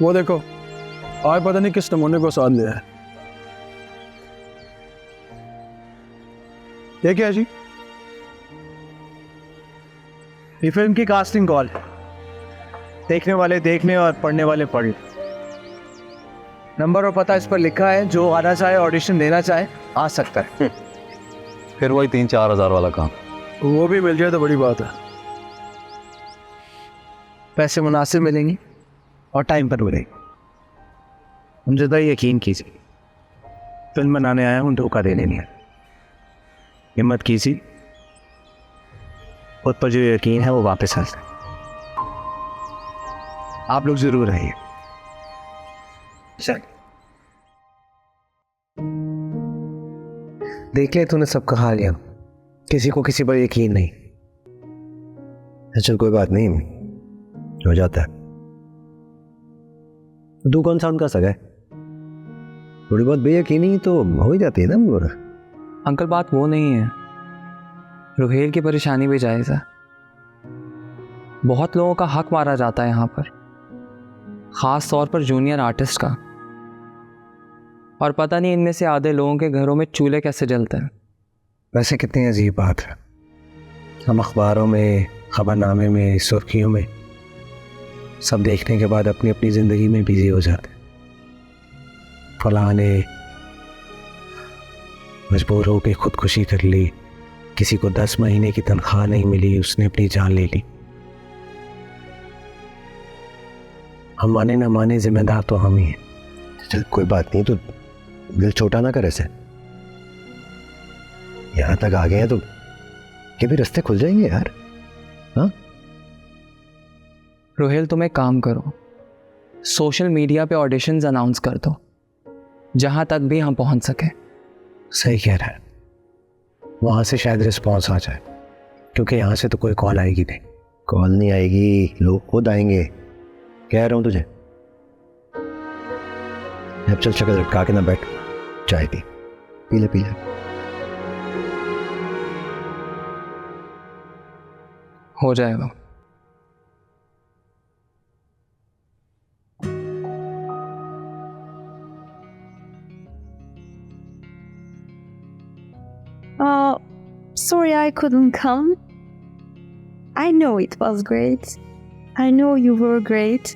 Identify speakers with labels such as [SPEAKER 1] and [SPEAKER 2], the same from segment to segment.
[SPEAKER 1] वो देखो, आज पता नहीं किस नमूने को साथ लिया है। ये क्या है जी?
[SPEAKER 2] ये फिल्म की कास्टिंग कॉल। देखने वाले देखने और पढ़ने वाले पढ़। नंबर और पता इस पर लिखा है, जो आना चाहे ऑडिशन देना चाहे आ सकता है।
[SPEAKER 3] फिर वही 3-4 हज़ार वाला काम।
[SPEAKER 1] वो भी मिल जाए तो बड़ी बात है।
[SPEAKER 2] पैसे मुनासिब मिलेंगे और टाइम पर मिलेंगे। मुझे तो यकीन कीजिए, फिल्म बनाने आया हूँ, धोखा देने नहीं। हिम्मत कीजिए, खुद पर जो यकीन है वो वापस आ जाए। आप लोग जरूर आइए। चल देख ले, तूने सब कहा लिया, किसी को किसी पर यकीन नहीं।
[SPEAKER 4] चल कोई बात नहीं, हो जाता है। तू कौन सा उनका सगा है? थोड़ी बहुत बेयकीनी तो हो ही जाती है ना।
[SPEAKER 5] अंकल बात वो नहीं है, रुहेल की परेशानी भी जायज़ है। बहुत लोगों का हक मारा जाता है यहाँ पर, ख़ास तौर पर जूनियर आर्टिस्ट का। और पता नहीं इनमें से आधे लोगों के घरों में चूल्हे कैसे जलते हैं।
[SPEAKER 2] वैसे कितनी अजीब बात है, हम अखबारों में, खबरनामे में, सुर्खियों में सब देखने के बाद अपनी अपनी ज़िंदगी में बिजी हो जाते। फलां ने मजबूर होकर खुदकुशी कर ली, किसी को 10 महीने की तनख्वाह नहीं मिली, उसने अपनी जान ले ली। हम माने ना माने जिम्मेदार तो हम ही हैं।
[SPEAKER 4] चल कोई बात नहीं, तो दिल छोटा ना कर ऐसे। यहाँ तक आ गए हैं तो ये भी रास्ते खुल जाएंगे यार। हाँ
[SPEAKER 5] रुहेल, तुम एक काम करो, सोशल मीडिया पे ऑडिशंस अनाउंस कर दो, जहाँ तक भी हम पहुँच सके।
[SPEAKER 2] सही कह रहा है, वहाँ से शायद रिस्पॉन्स आ जाए, क्योंकि यहाँ से तो कोई कॉल आएगी नहीं।
[SPEAKER 4] कॉल नहीं आएगी, लोग खुद आएंगे, कह रहा हूँ तुझे। अब चल शक्ल लटका के ना बैठ, चाय पी ले पी ले।
[SPEAKER 5] हो जाएगा।
[SPEAKER 6] Sorry I couldn't come. I know it was great. I know you were great.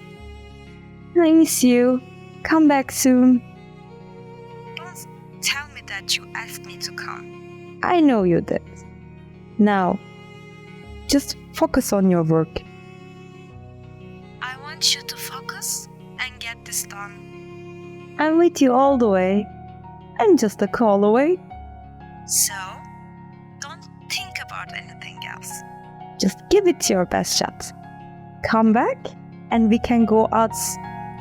[SPEAKER 6] I miss you. Come back soon. Don't tell me that you asked me to come. I know you did. Now, just focus on your work. I want you to focus and get this done. I'm with you all the way. I'm just a call away. So, don't think about anything else. Just give it your best shot. Come back and we can go out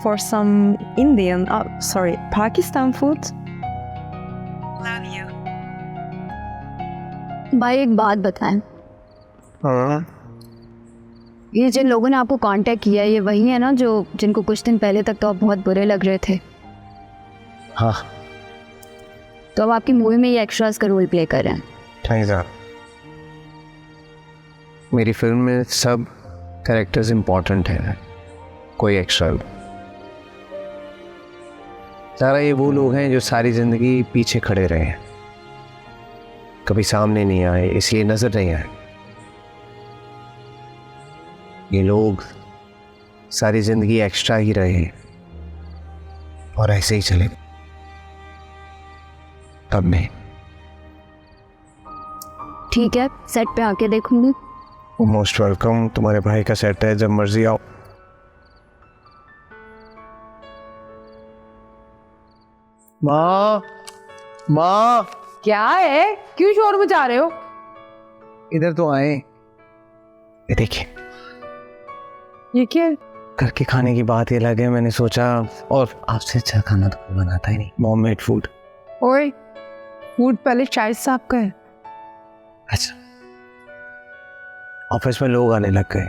[SPEAKER 6] for some Pakistan food. Love you.
[SPEAKER 7] भाई एक बात बताएं,
[SPEAKER 2] हाँ,
[SPEAKER 7] ये जिन लोगों ने आपको contact किया ये वही है ना जो जिनको कुछ दिन पहले तक तो आप बहुत बुरे लग रहे थे?
[SPEAKER 2] हाँ।
[SPEAKER 7] तो अब आपकी मूवी में ये एक्स्ट्रास का रोल प्ले कर रहे हैं।
[SPEAKER 2] नहीं साहब, मेरी फिल्म में सब कैरेक्टर्स इम्पोर्टेंट हैं, कोई एक्स्ट्रा। सारा ये वो लोग हैं जो सारी ज़िंदगी पीछे खड़े रहे हैं, कभी सामने नहीं आए, इसलिए नज़र नहीं आए। ये लोग सारी ज़िंदगी एक्स्ट्रा ही रहे हैं और ऐसे ही चले। तब नहीं।
[SPEAKER 7] ठीक है, सेट पे आके देखूंगी।
[SPEAKER 2] मोस्ट वेलकम, तुम्हारे भाई का सेट है, जब मर्जी आओ। माँ
[SPEAKER 8] क्या है, क्यों शोर मचा रहे हो?
[SPEAKER 2] इधर तो आए। ये देखिए,
[SPEAKER 8] ये क्या?
[SPEAKER 2] घर के खाने की बात ही अलग है, मैंने सोचा। और आपसे अच्छा खाना तो कोई बनाता ही नहीं, मॉम मेड फूड।
[SPEAKER 8] ओए, फूड पहले शाहिद साहब का है।
[SPEAKER 2] अच्छा, ऑफिस में लोग आने लग गए,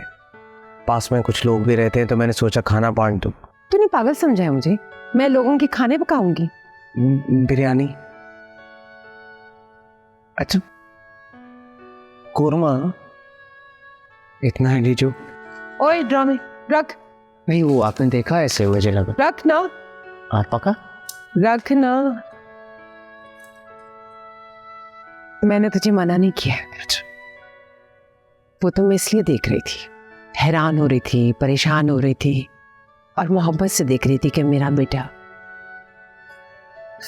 [SPEAKER 2] पास में कुछ लोग भी रहते हैं, तो मैंने सोचा खाना बांट दूं।
[SPEAKER 8] तूने पागल समझा है मुझे? मैं लोगों के खाने पकाऊंगी?
[SPEAKER 2] बिरयानी, अच्छा कोरमा, इतना है लीजिए।
[SPEAKER 8] ओए ड्रामे रख,
[SPEAKER 2] नहीं, वो आपने देखा ऐसे मुझे लगा।
[SPEAKER 8] रख ना,
[SPEAKER 2] आप पका?
[SPEAKER 8] रख ना। मैंने तुझे मना नहीं किया। वो तुम इसलिए देख रही थी, हैरान हो रही थी, परेशान हो रही थी और मोहब्बत से देख रही थी कि मेरा बेटा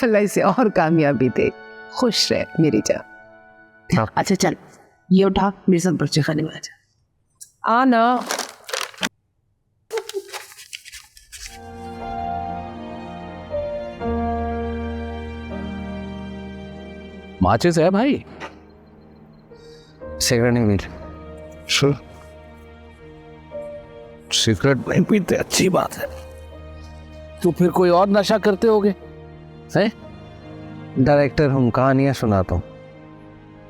[SPEAKER 8] अल्लाह इसे और कामयाबी दे, खुश रहे मेरी जान। अच्छा चल, ये उठा, मेरे साथ बच्चे खाने में आ ना।
[SPEAKER 3] माचिस है भाई?
[SPEAKER 2] सिगरेट नहीं पीते।
[SPEAKER 3] सिगरेट नहीं पीते, अच्छी बात है। तो फिर कोई और नशा करते होगे हैं?
[SPEAKER 2] डायरेक्टर हूँ, कहानियाँ सुनाता हूँ।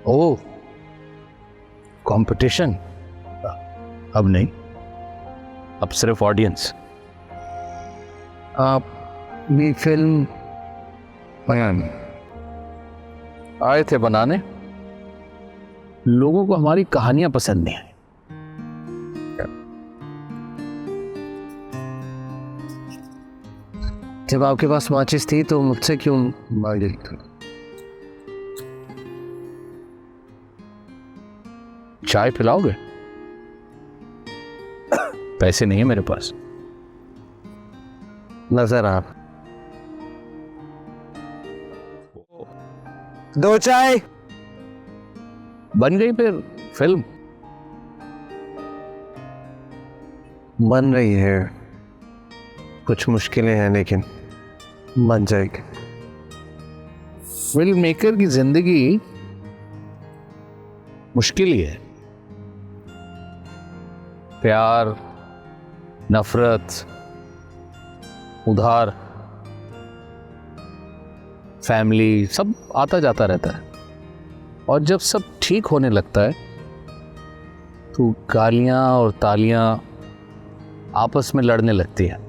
[SPEAKER 3] ओह, कंपटीशन? अब नहीं, अब सिर्फ ऑडियंस।
[SPEAKER 2] आप भी फिल्म
[SPEAKER 3] आए थे बनाने, लोगों को हमारी कहानियां पसंद नहीं आई।
[SPEAKER 2] जब आपके पास माचिस थी तो मुझसे क्यों मांगी थी?
[SPEAKER 3] चाय पिलाओगे? पैसे नहीं है मेरे पास।
[SPEAKER 2] नजर आप। दो चाय।
[SPEAKER 3] बन गई फिर फिल्म?
[SPEAKER 2] बन रही है, कुछ मुश्किलें हैं लेकिन बन जाएगी।
[SPEAKER 3] फिल्म मेकर की जिंदगी मुश्किल ही है। प्यार, नफरत, उधार, फैमिली, सब आता जाता रहता है। और जब सब ठीक होने लगता है तो गालियां और तालियां आपस में लड़ने लगती है।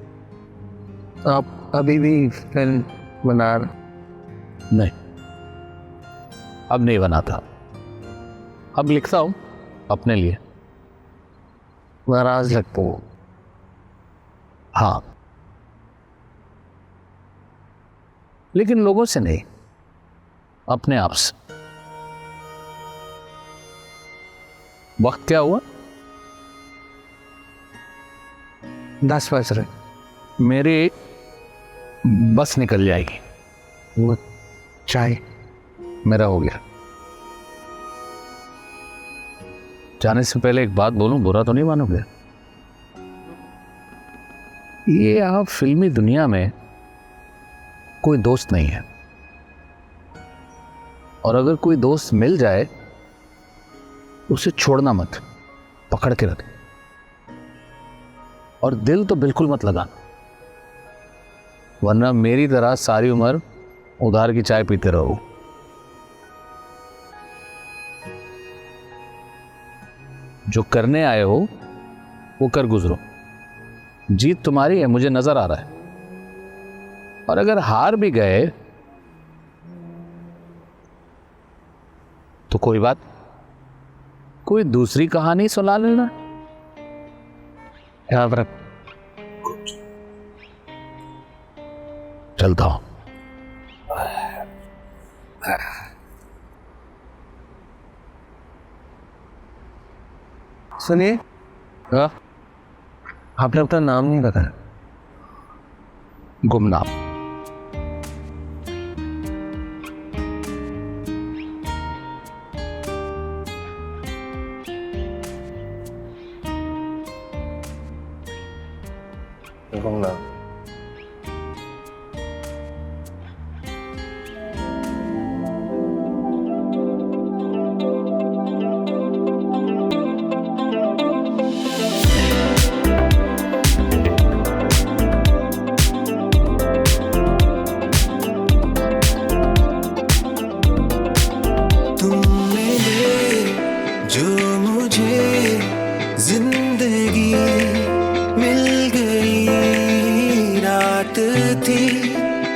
[SPEAKER 2] आप अभी भी फिल्म बना रहे?
[SPEAKER 3] नहीं, अब नहीं बनाता। अब लिखता हूं अपने लिए।
[SPEAKER 2] नाराज लगता हूँ।
[SPEAKER 3] हाँ, लेकिन लोगों से नहीं, अपने आप से। वक्त क्या हुआ?
[SPEAKER 2] 10 बज रहे।
[SPEAKER 3] मेरी बस निकल जाएगी।
[SPEAKER 2] वो चाय
[SPEAKER 3] मेरा हो गया। जाने से पहले एक बात बोलूं, बुरा तो नहीं मानोगे? ये आप फिल्मी दुनिया में कोई दोस्त नहीं है, और अगर कोई दोस्त मिल जाए उसे छोड़ना मत, पकड़ के रख। और दिल तो बिल्कुल मत लगाना, वरना मेरी तरह सारी उम्र उधार की चाय पीते रहो। जो करने आए हो वो कर गुजरो। जीत तुम्हारी है, मुझे नजर आ रहा है। और अगर हार भी गए तो कोई बात, कोई दूसरी कहानी सुना लेना।
[SPEAKER 2] यहाँ पर
[SPEAKER 3] चलता हूं।
[SPEAKER 2] सुनिए,
[SPEAKER 3] हाँ?
[SPEAKER 2] आपने अपना नाम नहीं बताया।
[SPEAKER 3] गुमनाम।
[SPEAKER 2] गुमनाम।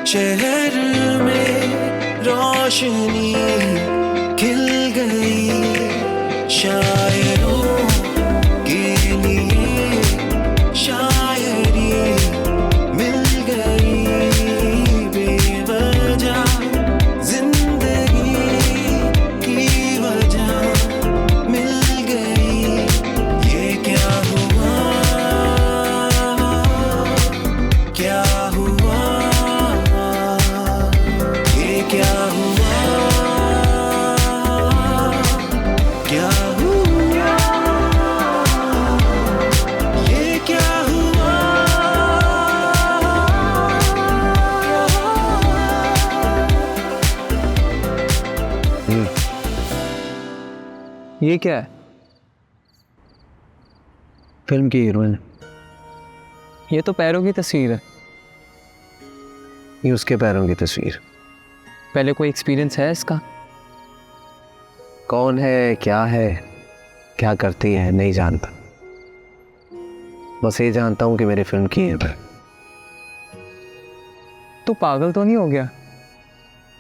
[SPEAKER 9] शहर में रोशनी खिल गई, शायरों के लिए शायरी
[SPEAKER 5] ये क्या है?
[SPEAKER 2] फिल्म की हीरोइन।
[SPEAKER 5] ये तो पैरों की तस्वीर है।
[SPEAKER 2] ये उसके पैरों की तस्वीर।
[SPEAKER 5] पहले कोई एक्सपीरियंस है इसका?
[SPEAKER 2] कौन है, क्या करती है, नहीं जानता। बस ये जानता हूँ कि मेरी फिल्म की हीरो है।
[SPEAKER 5] तू पागल तो नहीं हो गया?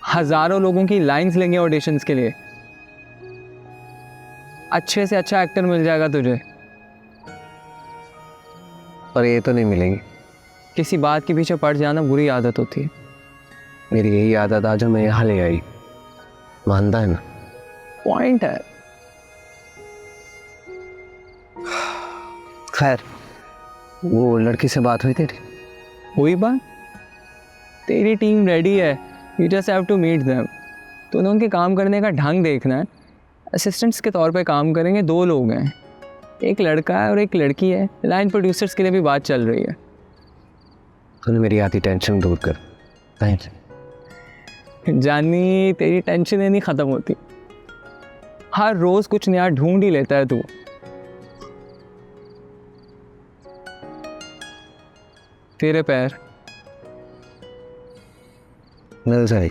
[SPEAKER 5] हजारों लोगों की लाइंस लेंगे ऑडिशंस के लिए, अच्छे से अच्छा एक्टर मिल जाएगा तुझे,
[SPEAKER 2] पर ये तो नहीं मिलेंगे।
[SPEAKER 5] किसी बात के पीछे पड़ जाना बुरी आदत होती है।
[SPEAKER 2] मेरी यही आदत आज हमें यहाँ ले आई, मानता है ना?
[SPEAKER 5] पॉइंट है।
[SPEAKER 2] खैर, वो लड़की से बात हुई तेरी?
[SPEAKER 5] हुई बात? तेरी टीम रेडी है, you just have to meet them. तूने उनके काम करने का ढंग देखना है। असिस्टेंट्स के तौर पे काम करेंगे 2 लोग हैं, एक लड़का है और एक लड़की है। लाइन प्रोड्यूसर्स के लिए भी बात चल रही है।
[SPEAKER 2] तूने मेरी आधी टेंशन दूर कर। Thank you.
[SPEAKER 5] जानी, तेरी टेंशन नहीं ख़त्म होती। हर रोज़ कुछ नया ढूंढ ही लेता है तू। तेरे पैर
[SPEAKER 2] मिल जाए।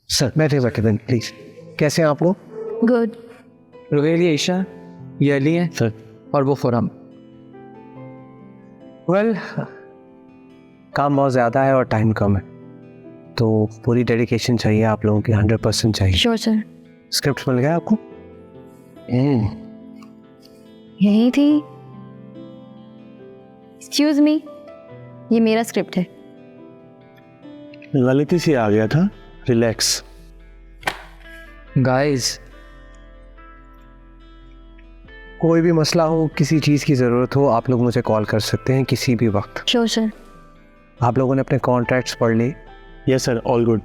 [SPEAKER 2] सर बैठे प्लीज। कैसे हैं आप लोग?
[SPEAKER 7] गुड।
[SPEAKER 5] रोहेल, ये ईशा, ये अली है
[SPEAKER 2] सर।
[SPEAKER 5] और वो खुरम।
[SPEAKER 2] वेल, काम बहुत ज़्यादा है और टाइम कम है, तो पूरी डेडिकेशन चाहिए आप लोगों की, 100% चाहिए।
[SPEAKER 7] Sure sir.
[SPEAKER 2] स्क्रिप्ट मिल गया आपको?
[SPEAKER 7] यही थी। एक्सक्यूज मी, ये मेरा स्क्रिप्ट है।
[SPEAKER 1] गलती से आ गया था, रिलैक्स।
[SPEAKER 5] गाइस,
[SPEAKER 2] कोई भी मसला हो, किसी चीज़ की ज़रूरत हो, आप लोग मुझे कॉल कर सकते हैं किसी भी वक्त।
[SPEAKER 7] Sure sir.
[SPEAKER 2] आप लोगों ने अपने कॉन्ट्रैक्ट्स पढ़ लिए?
[SPEAKER 1] Yes sir, all good.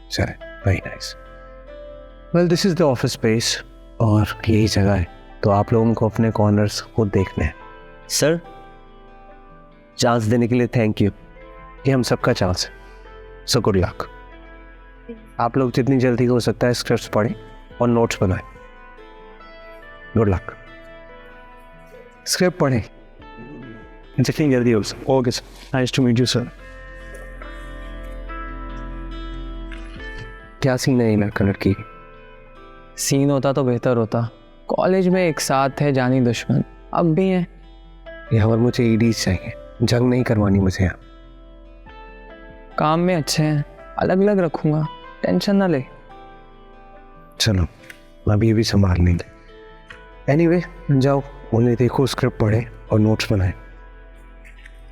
[SPEAKER 2] Sir, very nice. Well, this is the office space और यही जगह है, तो आप लोगों को अपने कॉर्नर्स खुद देखने हैं। सर, चांस देने के लिए थैंक यू। ये हम सबका चांस है, सो गुड लक। आप लोग जितनी जल्दी हो सकता है स्क्रिप्ट्स पढ़ें और नोट्स बनाएं। Good luck. स्क्रिप्ट पढ़ें
[SPEAKER 1] जितनी जल्दी हो सके। Okay sir, nice to meet you sir.
[SPEAKER 2] क्या सीन है इन लड़का लड़की?
[SPEAKER 5] सीन होता तो बेहतर होता। कॉलेज में एक साथ है जानी दुश्मन, अब भी हैं।
[SPEAKER 2] यहाँ पर मुझे ईडीज चाहिए, जंग नहीं करवानी मुझे यहाँ।
[SPEAKER 5] काम में अच्छे हैं, अलग अलग रखूँगा, टेंशन ना ले।
[SPEAKER 2] चलो, अभी ये भी संभाल लेंगे। एनीवे, जाओ, उन्हें देखो, स्क्रिप्ट पढ़े और नोट्स बनाए।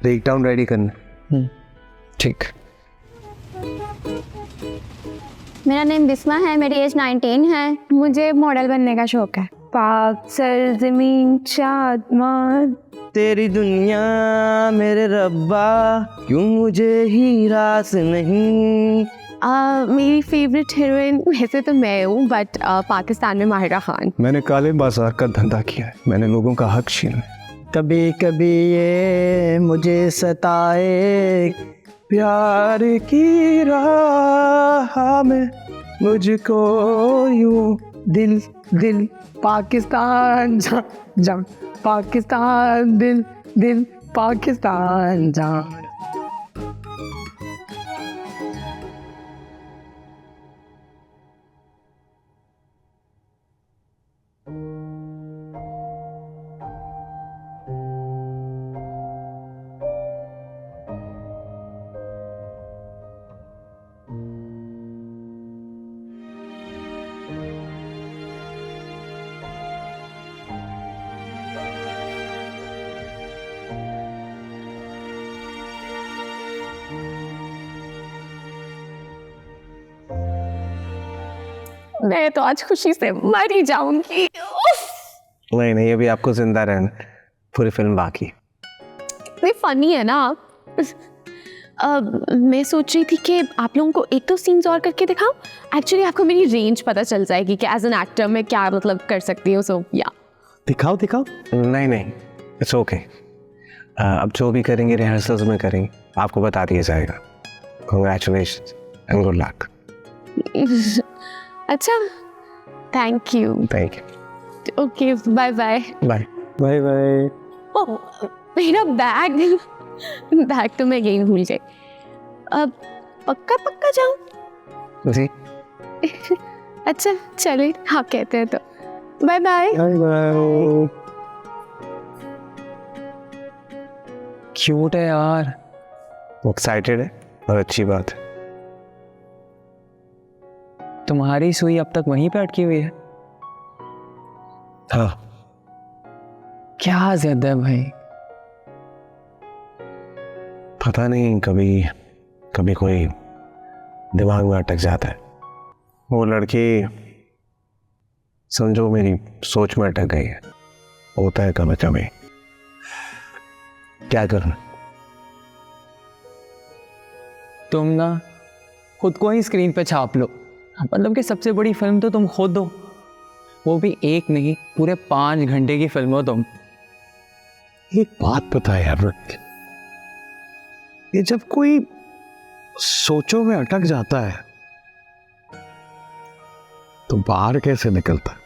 [SPEAKER 2] ब्रेक डाउन रेडी करना।
[SPEAKER 5] ठीक।
[SPEAKER 7] मेरा नेम बिस्मा है, मेरी एज 19 है। मुझे मॉडल बनने का शौक है। पाक सरजमीन चाँद
[SPEAKER 9] तेरी दुनिया मेरे रब्बा, क्यों मुझे ही रास नहीं।
[SPEAKER 8] मेरी फेवरेट हीरोइन वैसे तो मैं हूँ, बट पाकिस्तान में माहिरा खान।
[SPEAKER 1] मैंने काले बाजार का धंधा किया है, मैंने लोगों का हक छीना है।
[SPEAKER 9] कभी कभी ये मुझे सताए, प्यार की राह में मुझको यूं दिल दिल पाकिस्तान जा जा, पाकिस्तान दिल दिल पाकिस्तान जा।
[SPEAKER 8] मैं तो आज खुशी से मर ही जाऊंगी।
[SPEAKER 2] नहीं नहीं, अभी आपको जिंदा रहना, पूरी फिल्म बाकी।
[SPEAKER 8] इतनी फनी है ना आप। मैं सोच रही थी कि आप लोगों को एक दो सीन्स और करके दिखाऊं। एक्चुअली आपको मेरी रेंज पता चल जाएगी कि एज एन एक्टर मैं क्या मतलब कर सकती हूँ। सो या
[SPEAKER 1] दिखाओ दिखाओ।
[SPEAKER 2] नहीं नहीं, इट्स ओके। अब जो भी करेंगे रिहर्सल्स में करेंगे, आपको बता दिया जाएगा। Congratulations and good luck.
[SPEAKER 8] अच्छा, thank you.
[SPEAKER 2] Thank you.
[SPEAKER 8] Okay, bye bye.
[SPEAKER 2] Bye. Bye bye.
[SPEAKER 8] ओह, मेरा बैग तो मैं यहीं भूल गई। अब पक्का जाऊं?
[SPEAKER 2] जी.
[SPEAKER 8] अच्छा चलिए, हाँ कहते हैं तो bye bye.
[SPEAKER 2] Bye bye.
[SPEAKER 5] Cute है यार।
[SPEAKER 2] Excited है और अच्छी बात है.
[SPEAKER 5] तुम्हारी सुई अब तक वहीं पे अटकी हुई है।
[SPEAKER 2] हाँ.
[SPEAKER 5] क्या जिद है भाई।
[SPEAKER 2] पता नहीं, कभी कोई दिमाग में अटक जाता है। वो लड़की समझो मेरी सोच में अटक गई है। होता है कभी, क्या करना।
[SPEAKER 5] तुम ना खुद को ही स्क्रीन पे छाप लो। मतलब कि सबसे बड़ी फिल्म तो तुम खुद हो, वो भी एक नहीं पूरे 5 घंटे की फिल्म हो तुम।
[SPEAKER 2] एक बात पता है यार, ये जब कोई सोचों में अटक जाता है तो बाहर कैसे निकलता है?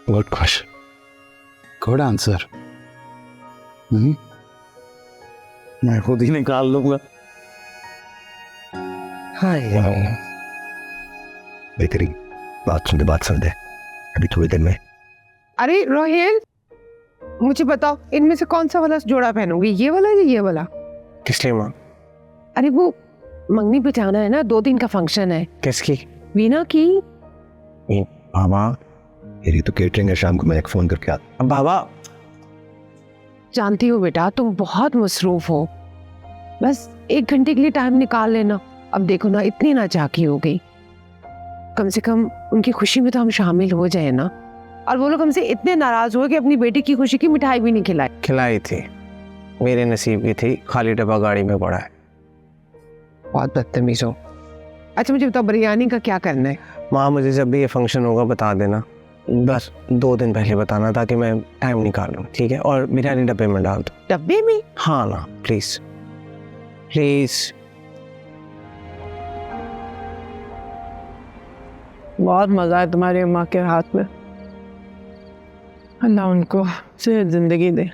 [SPEAKER 2] Good question, good answer. मैं खुद ही निकाल लूंगा। हाँ यार,
[SPEAKER 4] बेहतरीन। बात सुन दे अभी थोड़ी देर में।
[SPEAKER 10] अरे रोहेल, मुझे बताओ इनमें से कौन सा वाला जोड़ा पहनूंगी, ये वाला या ये वाला?
[SPEAKER 2] किस लिए माँ?
[SPEAKER 10] अरे वो मंगनी बिठाना है ना, 2 दिन का फंक्शन है।
[SPEAKER 2] किसकी?
[SPEAKER 10] वीना की।
[SPEAKER 4] बाबा मेरी तो केटरिंग है, शाम को मैं एक फोन करके आता।
[SPEAKER 2] अब बाबा,
[SPEAKER 10] जानती हो बेटा तुम बहुत मसरूफ हो, बस 1 घंटे के लिए टाइम निकाल लेना। अब देखो ना, इतनी नाचाकी हो गई, कम से कम उनकी खुशी में तो हम शामिल हो जाए ना। और वो लोग हमसे इतने नाराज हुए कि अपनी बेटी की खुशी की मिठाई भी नहीं
[SPEAKER 2] खिलाई थी। मेरे नसीब की थी, खाली डब्बा गाड़ी में पड़ा है।
[SPEAKER 10] बहुत बदतमीज हो। अच्छा मुझे बताओ, बिरयानी का क्या करना है?
[SPEAKER 2] माँ मुझे जब भी ये फंक्शन होगा बता देना, बस 2 दिन पहले बताना ताकि मैं टाइम निकालूं, ठीक है? और बिरयानी डब्बे में डाल दो।
[SPEAKER 10] डब्बे में?
[SPEAKER 2] हाँ ना, प्लीज प्लीज।
[SPEAKER 10] बहुत मजा है तुम्हारी अम्मा के हाथ में, अल्लाह उनको सेहत जिंदगी दे।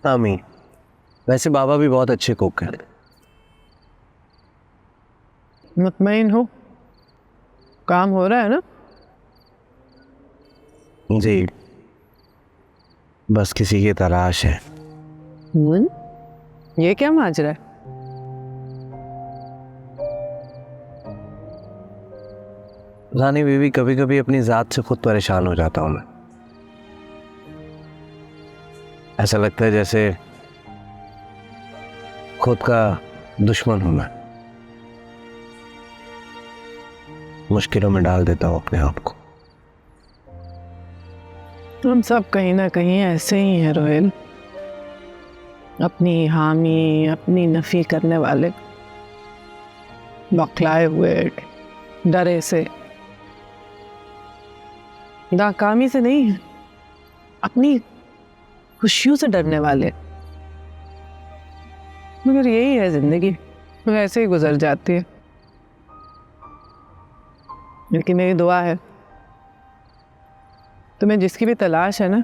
[SPEAKER 2] आमीन। वैसे बाबा भी बहुत अच्छे कुक हैं।
[SPEAKER 10] मुतमईन हो, काम हो रहा है ना?
[SPEAKER 2] जी, बस किसी की तलाश है।
[SPEAKER 10] ये क्या माजरा है?
[SPEAKER 2] रानी बीवी, कभी कभी अपनी जात से खुद परेशान हो जाता हूं मैं। ऐसा लगता है जैसे खुद का दुश्मन हूं मैं। मुश्किलों में डाल देता हूं अपने आप को।
[SPEAKER 10] हम सब कहीं ना कहीं ऐसे ही हैं रोहेल, अपनी हामी अपनी नफी करने वाले, बौखलाए हुए, डरे से, नाकामी से नहीं, अपनी खुशियों से डरने वाले। मगर यही है जिंदगी, ऐसे ही गुजर जाती है। लेकिन मेरी दुआ है, तुम्हें जिसकी भी तलाश है ना,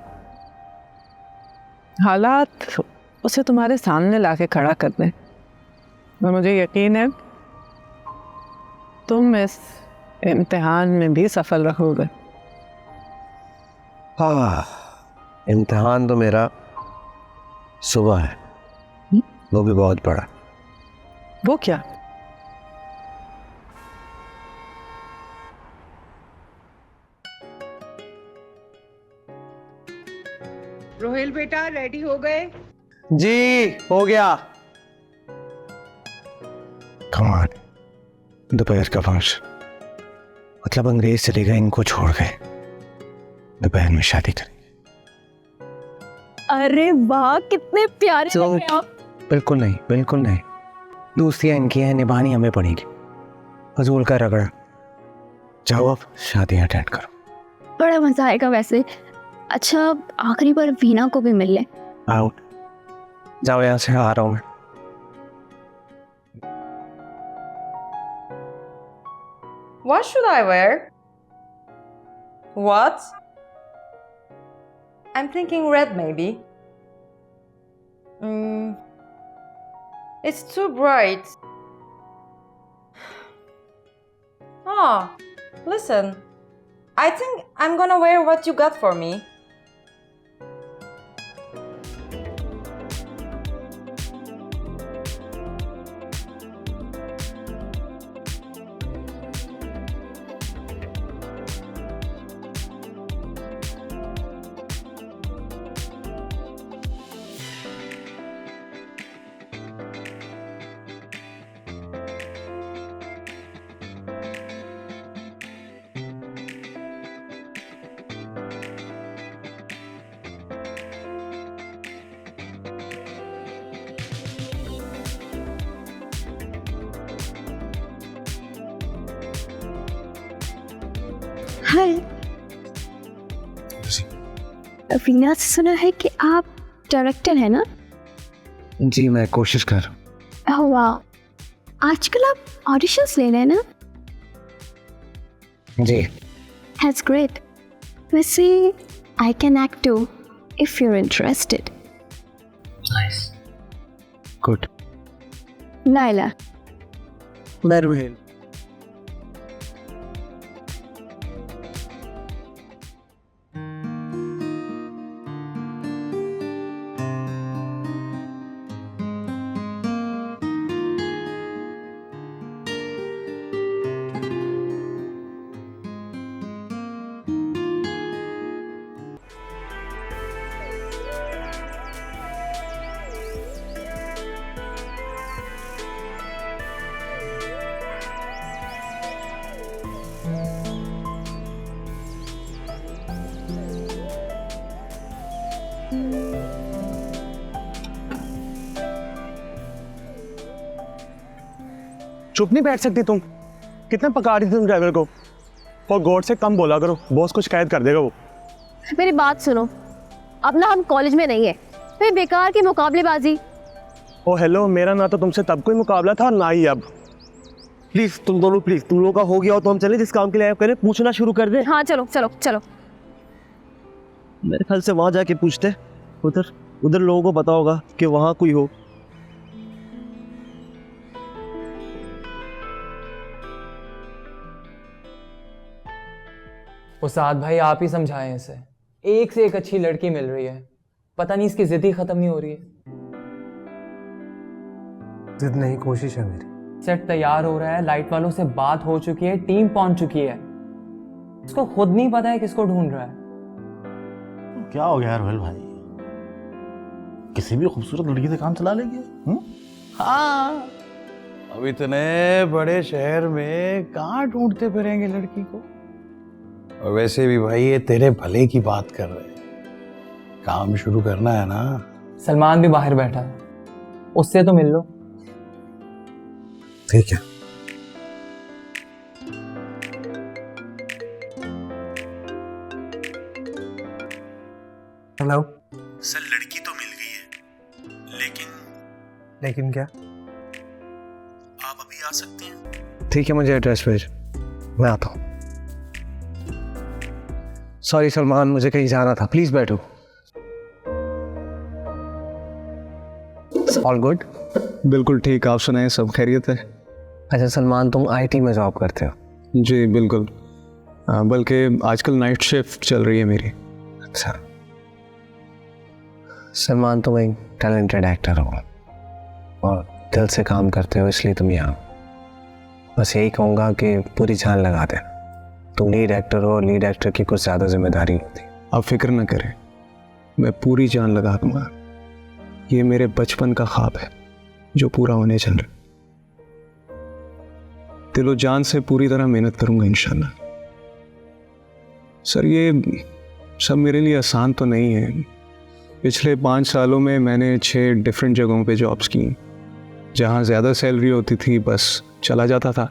[SPEAKER 10] हालात उसे तुम्हारे सामने लाके खड़ा कर दें। और मुझे यकीन है तुम इस इम्तिहान में भी सफल रहोगे।
[SPEAKER 2] हाँ, इम्तिहान तो मेरा सुबह है, वो भी बहुत बड़ा।
[SPEAKER 10] वो क्या? रोहेल बेटा, रेडी हो गए?
[SPEAKER 9] जी हो गया।
[SPEAKER 2] कमाल, दोपहर का फर्श, मतलब अंग्रेज चले गए, इनको छोड़ गए, दोपहर में शादी करेंगे।
[SPEAKER 8] अरे वाह, कितने प्यारे लग रहे हो आप।
[SPEAKER 2] बिल्कुल नहीं, बिल्कुल नहीं। दोस्तियां इनकी हैं, निभानी हमें पड़ेगी। फजूल का रगड़ा। जाओ अब शादी अटेंड करो।
[SPEAKER 7] बड़ा मजा आएगा वैसे। अच्छा, आखिरी बार वीना को भी मिल ले।
[SPEAKER 2] आओ, जाओ यहाँ से, आ रहा हूँ मैं।
[SPEAKER 11] What should I wear? What? I'm thinking red maybe. It's too bright. Oh, listen. I think I'm gonna wear what you got for me.
[SPEAKER 6] हाय। रीना से सुना है कि आप डायरेक्टर हैं ना?
[SPEAKER 2] जी मैं कोशिश कर रहा हूँ।
[SPEAKER 6] ओह वाह, आजकल आप ऑडिशंस ले रहे हैं ना?
[SPEAKER 2] जी।
[SPEAKER 6] That's great. वैसे I can act too if you're interested.
[SPEAKER 2] Nice. Good.
[SPEAKER 6] Naila.
[SPEAKER 9] मैं रुहेल।
[SPEAKER 1] चुप नहीं बैठ सकती तुम? कितना पका रही थी तुम ड्राइवर को? और गॉड से कम बोला करो, बॉस को शिकायत कर देगा वो।
[SPEAKER 8] मेरी बात सुनो, अब ना हम कॉलेज में नहीं है, फिर बेकार की मुकाबलेबाजी।
[SPEAKER 1] ओ हेलो, मेरा ना तो तुमसे तब कोई मुकाबला था और ना ही अब।
[SPEAKER 9] प्लीज तुम दोनों, प्लीज तुम लोगों का हो गया हो तो हम चले जिस काम के लिए आए करें, पूछना शुरू कर दे।
[SPEAKER 8] हाँ चलो चलो चलो।
[SPEAKER 9] मेरे ख्याल से वहां जाके पूछते, उधर लोगों को पता होगा कि वहां कोई हो।
[SPEAKER 5] उस्ताद भाई आप ही समझाएं इसे, एक से एक अच्छी लड़की मिल रही है, पता नहीं इसकी जिद ही खत्म नहीं हो रही है।
[SPEAKER 2] जिद नहीं, कोशिश है मेरी।
[SPEAKER 5] सेट तैयार हो रहा है, लाइट वालों से बात हो चुकी है, टीम पहुंच चुकी है, उसको खुद नहीं पता है किसको ढूंढ रहा है।
[SPEAKER 12] क्या हो गया रोहिल भाई, किसी भी खूबसूरत लड़की से काम चला लेंगे? हाँ, अब इतने बड़े शहर में कहाँ ढूंढते फिरेंगे लड़की को। और वैसे भी भाई ये तेरे भले की बात कर रहे हैं, काम शुरू करना है ना।
[SPEAKER 5] सलमान भी बाहर बैठा है, उससे तो मिल लो।
[SPEAKER 2] ठीक है। हेलो
[SPEAKER 12] सर, लड़की तो मिल गई है,
[SPEAKER 2] लेकिन क्या?
[SPEAKER 12] आप अभी आ सकते हैं?
[SPEAKER 2] ठीक है, मुझे एड्रेस भेज, मैं आता हूँ। सॉरी सलमान, मुझे कहीं जाना था, प्लीज बैठो। All good?
[SPEAKER 1] बिल्कुल ठीक, आप सुनाएं, सब खैरियत है?
[SPEAKER 2] अच्छा सलमान, तुम आईटी में जॉब करते हो?
[SPEAKER 1] जी बिल्कुल, बल्कि आजकल नाइट शिफ्ट चल रही है मेरी।
[SPEAKER 2] अच्छा सलमान, तुम एक टैलेंटेड एक्टर हो और दिल से काम करते हो, इसलिए तुम यहाँ। बस यही कहूँगा कि पूरी जान लगा दे। तुम लीड एक्टर हो, लीड एक्टर की कुछ ज़्यादा जिम्मेदारी होती है।
[SPEAKER 1] आप फिक्र न करें, मैं पूरी जान लगा दूंगा। ये मेरे बचपन का ख्वाब है जो पूरा होने चल रहा। दिलो जान से पूरी तरह मेहनत करूंगा इंशाल्लाह। सर ये सब मेरे लिए आसान तो नहीं है। पिछले 5 सालों में मैंने 6 डिफरेंट जगहों पे जॉब्स की, जहाँ ज़्यादा सैलरी होती थी बस चला जाता था।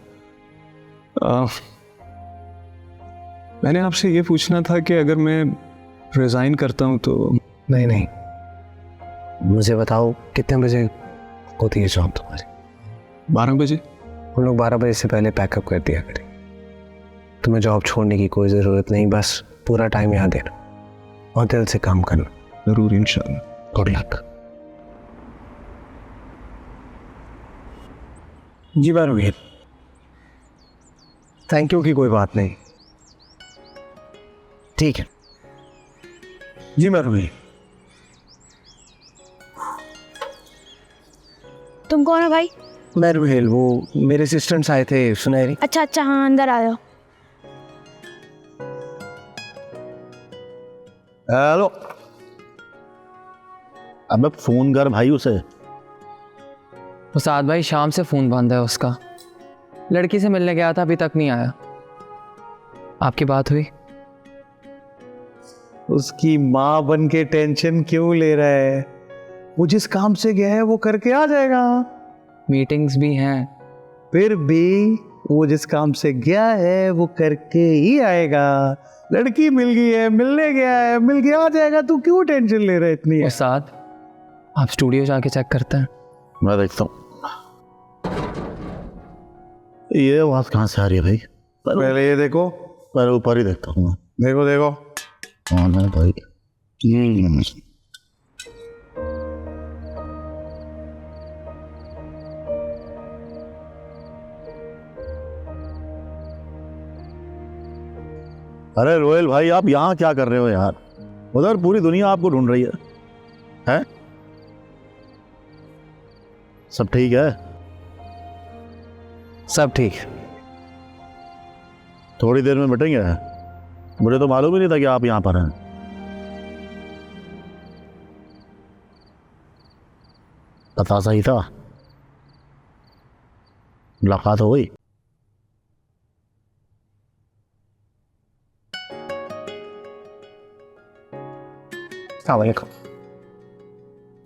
[SPEAKER 1] मैंने आपसे ये पूछना था कि अगर मैं रिज़ाइन करता हूँ तो?
[SPEAKER 2] नहीं, मुझे बताओ कितने बजे होती है जॉब तुम्हारी?
[SPEAKER 1] 12 बजे।
[SPEAKER 2] हम लोग 12 बजे से पहले पैकअप कर दिया करें। तुम्हें जॉब छोड़ने की कोई ज़रूरत नहीं, बस पूरा टाइम यहाँ देना और दिल से काम करना।
[SPEAKER 1] ज़रूर इंशाल्लाह।
[SPEAKER 2] Good luck. जी बारूद, थैंक यू की कोई बात नहीं। ठीक है जी बारूद।
[SPEAKER 7] तुम कौन हो भाई?
[SPEAKER 2] मैं रुहेल, वो मेरे असिस्टेंट्स आए थे सुनहरी।
[SPEAKER 7] अच्छा अच्छा, हाँ अंदर आ जाओ।
[SPEAKER 12] हेलो, अबे फोन कर भाई उसे।
[SPEAKER 5] उस्ताद भाई शाम से फ़ोन बंद है उसका, लड़की से मिलने गया था, अभी तक नहीं आया। आपकी बात हुई?
[SPEAKER 1] उसकी माँ बन के टेंशन क्यों ले रहा है? वो जिस काम से गया है वो करके आ जाएगा।
[SPEAKER 5] मीटिंग्स भी हैं।
[SPEAKER 1] फिर भी वो जिस काम से गया है वो करके ही आएगा। लड़की मिल गई है, मिलने गया है, मिल के आ जाएगा। तू क्यों टेंशन ले रहा है इतनी?
[SPEAKER 5] उस्ताद आप स्टूडियो जाके चेक करते हैं।
[SPEAKER 12] मैं देखता हूँ। ये आवाज कहाँ से आ रही है भाई?
[SPEAKER 1] पहले ये देखो।
[SPEAKER 12] पहले ऊपर ही देखता हूँ।
[SPEAKER 1] देखो देखो।
[SPEAKER 12] कौन है भाई? अरे रोयल भाई, आप यहाँ क्या कर रहे हो यार? उधर पूरी दुनिया आपको ढूंढ रही है। हैं? सब ठीक है?
[SPEAKER 2] सब ठीक है।
[SPEAKER 12] थोड़ी देर में मिटेंगे। मुझे तो मालूम ही नहीं था कि आप यहाँ पर हैं। पता सही था, मुलाकात हो गई।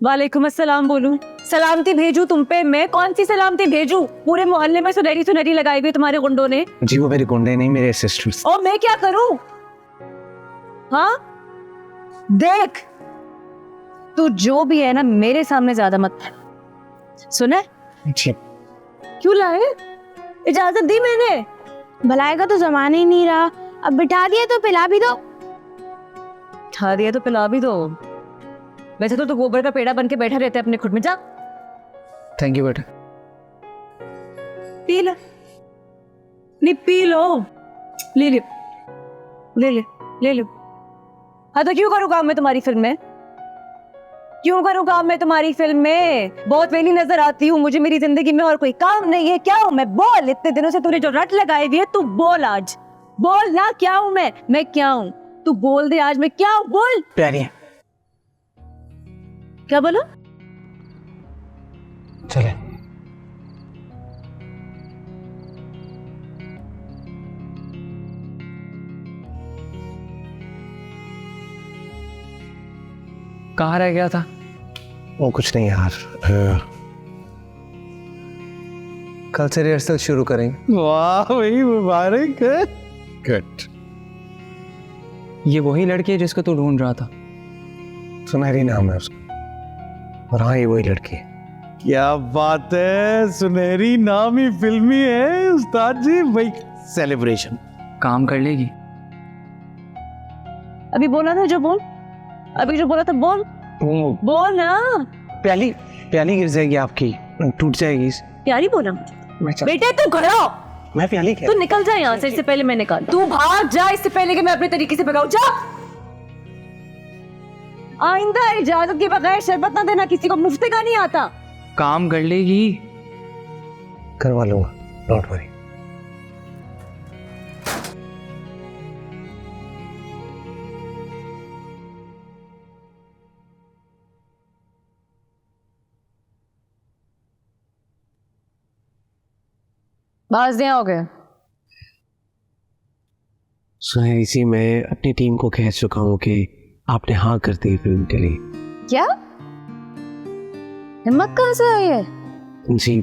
[SPEAKER 13] वालेकुम अस्सलाम बोलूं? सलामती भेजूं तुम पे? मैं कौन सी सलामती भेजूं? पूरे मोहल्ले में सुनहरी सुनहरी लगाई हुई तुम्हारे गुंडों ने।
[SPEAKER 2] जी वो मेरे गुंडे नहीं, मेरे असिस्टेंट्स।
[SPEAKER 13] और मैं क्या करूं? हाँ देख, तू जो भी है ना, मेरे सामने ज्यादा मत सुने। क्यों लाए? इजाजत दी मैंने।
[SPEAKER 7] भलाई का तो जमाना ही नहीं रहा, अब बिठा दिया तो पिला भी दो।
[SPEAKER 13] बिठा दिया तो पिला भी दो। वैसे तो गोबर का पेड़ा बन के बैठा रहता है अपने खुद में। जा
[SPEAKER 5] थैंक यू बेटा।
[SPEAKER 13] पी लो, नहीं पी लो। ले ले ले ले ले लो। हाँ तो क्यों करूँ काम मैं तुम्हारी फिल्म में? क्यों करूँ काम मैं तुम्हारी फिल्म में? बहुत वेली नजर आती हूँ मुझे मेरी जिंदगी में, और कोई काम नहीं है। क्या हूँ मैं? बोल। इतने दिनों से तूने जो रट लगाई हुई है, तू बोल आज। बोल ना, क्या हूँ मैं क्या हूँ? तू बोल दे आज मैं क्या हूँ। बोल।
[SPEAKER 2] प्यारी।
[SPEAKER 13] क्या बोलो?
[SPEAKER 2] चले।
[SPEAKER 5] कहाँ रह गया था?
[SPEAKER 2] वो कुछ नहीं यार, कल से रिहर्सल शुरू करेंगे।
[SPEAKER 1] वाह भाई, मुबारक है। गुड।
[SPEAKER 5] ये वही लड़की है जिसको तू ढूंढ रहा था?
[SPEAKER 2] सुनहरी नाम है उसका। और हाँ, ये वही लड़की है।
[SPEAKER 1] क्या बात है, सुनहरी नाम ही फिल्मी है उस्ताद जी। भाई सेलिब्रेशन।
[SPEAKER 5] काम कर लेगी?
[SPEAKER 13] अभी बोला था जो बोल, अभी जो बोला था बोल। बोल ना।
[SPEAKER 2] प्याली प्याली गिर जाएगी आपकी, टूट जाएगी।
[SPEAKER 13] प्यारी बोला बेटे? तू खड़ा हो।
[SPEAKER 2] मैं प्याली
[SPEAKER 13] तू निकल जा यहाँ से, इससे पहले मैं निकाल। तू भाग जा इससे पहले कि मैं अपने तरीके से भगाऊं। जा। आइंदा इजाजत के बगैर शरबत ना देना किसी को, मुफ्त का नहीं आता।
[SPEAKER 5] काम कर लेगी?
[SPEAKER 2] करवा लूंगा, डोंट वरी।
[SPEAKER 13] बाज दिया हो गया।
[SPEAKER 2] सुनहरी सी, मैं अपनी टीम को कह चुका हूँ कि आपने हाँ कर दी फिल्म के लिए।
[SPEAKER 13] क्या हिम्मत कहाँ से आई है?
[SPEAKER 2] जी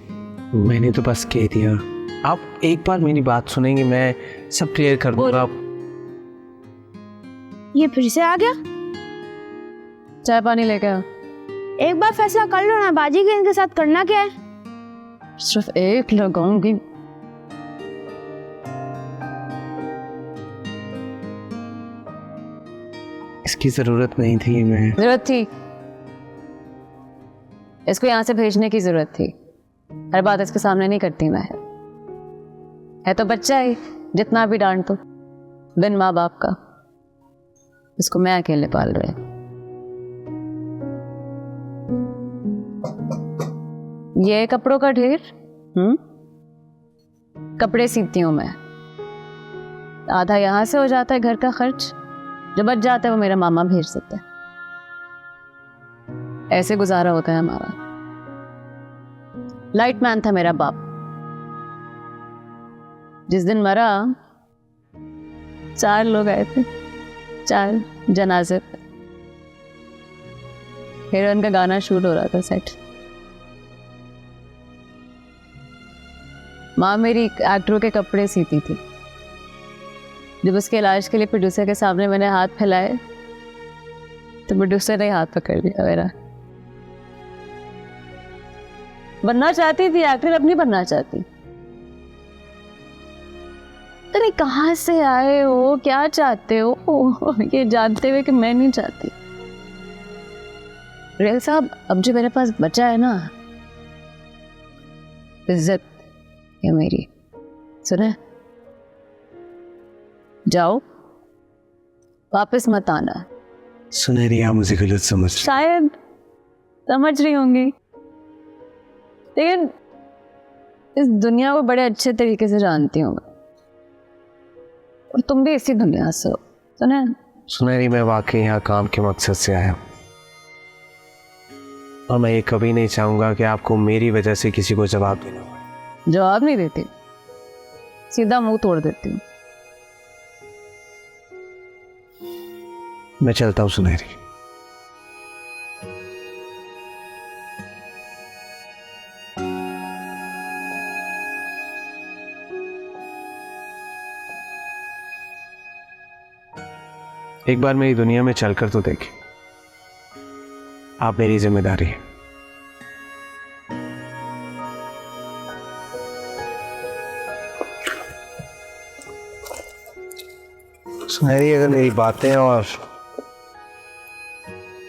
[SPEAKER 2] मैंने तो बस कह दिया। आप एक बार मेरी बात सुनेंगे, मैं सब क्लियर कर दूंगा।
[SPEAKER 7] ये फिर से आ गया?
[SPEAKER 13] चाय पानी लेके आ।
[SPEAKER 7] एक बार फैसला कर लो ना बाजी के, इनके साथ करना क्या है?
[SPEAKER 13] सिर्फ एक लगाऊंगी।
[SPEAKER 2] इसकी ज़रूरत नहीं थी। मैं
[SPEAKER 13] जरूरत थी, इसको यहाँ से भेजने की जरूरत थी। हर बात इसके सामने नहीं करती मैं। है तो बच्चा ही, जितना भी डांट दो, बिन माँ बाप का। इसको मैं अकेले पाल रहे। ये कपड़ों का ढेर, कपड़े सीती हूँ मैं। आधा यहाँ से हो जाता है घर का खर्च, जो बच जाता है वो मेरा मामा भेज देता है। ऐसे गुजारा होता है हमारा। लाइट मैन था मेरा बाप, जिस दिन मरा 4 लोग आए थे, 4 जनाजे पे। हीरोइन का गाना शूट हो रहा था सेट। माँ मेरी एक्टरों के कपड़े सीती थी। जब उसके इलाज के लिए प्रोड्यूसर के सामने मैंने हाथ फैलाए तो प्रोड्यूसर ने हाथ पकड़ लिया मेरा। बनना चाहती थी एक्टर, अब नहीं बनना चाहती। अरे कहाँ से आए हो, क्या चाहते हो, ये जानते हुए कि मैं नहीं चाहती। रेल साहब, अब जो मेरे पास बचा है ना, इज्जत ये मेरी, सुने? जाओ, वापस मत आना।
[SPEAKER 2] सुनहरी, आप मुझे गलत समझ रही।
[SPEAKER 13] शायद समझ रही होंगी, लेकिन इस दुनिया को बड़े अच्छे तरीके से जानती हूँ, और तुम भी इसी दुनिया से हो, सुने?
[SPEAKER 2] सुनहरी, मैं वाकई यहाँ काम के मकसद से आया हूँ, और मैं ये कभी नहीं चाहूँगा कि आपको मेरी वजह से किसी को जवाब देना हो।
[SPEAKER 13] जवाब नहीं देती, सीधा मुंह तोड़ देती हूँ।
[SPEAKER 2] मैं चलता हूँ सुनहरी। एक बार मेरी दुनिया में चलकर तो देखिए, आप मेरी जिम्मेदारी है। सुनहरी, अगर मेरी बातें और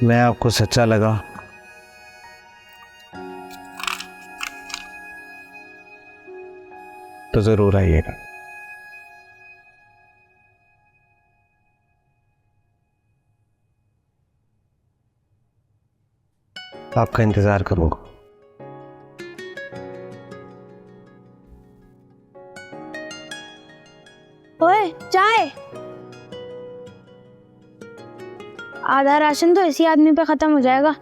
[SPEAKER 2] मैं आपको सच्चा लगा तो जरूर आइएगा। आपका इंतजार करूंगा।
[SPEAKER 7] ओए, चाय। आधा राशन तो इसी आदमी पे खत्म हो जाएगा।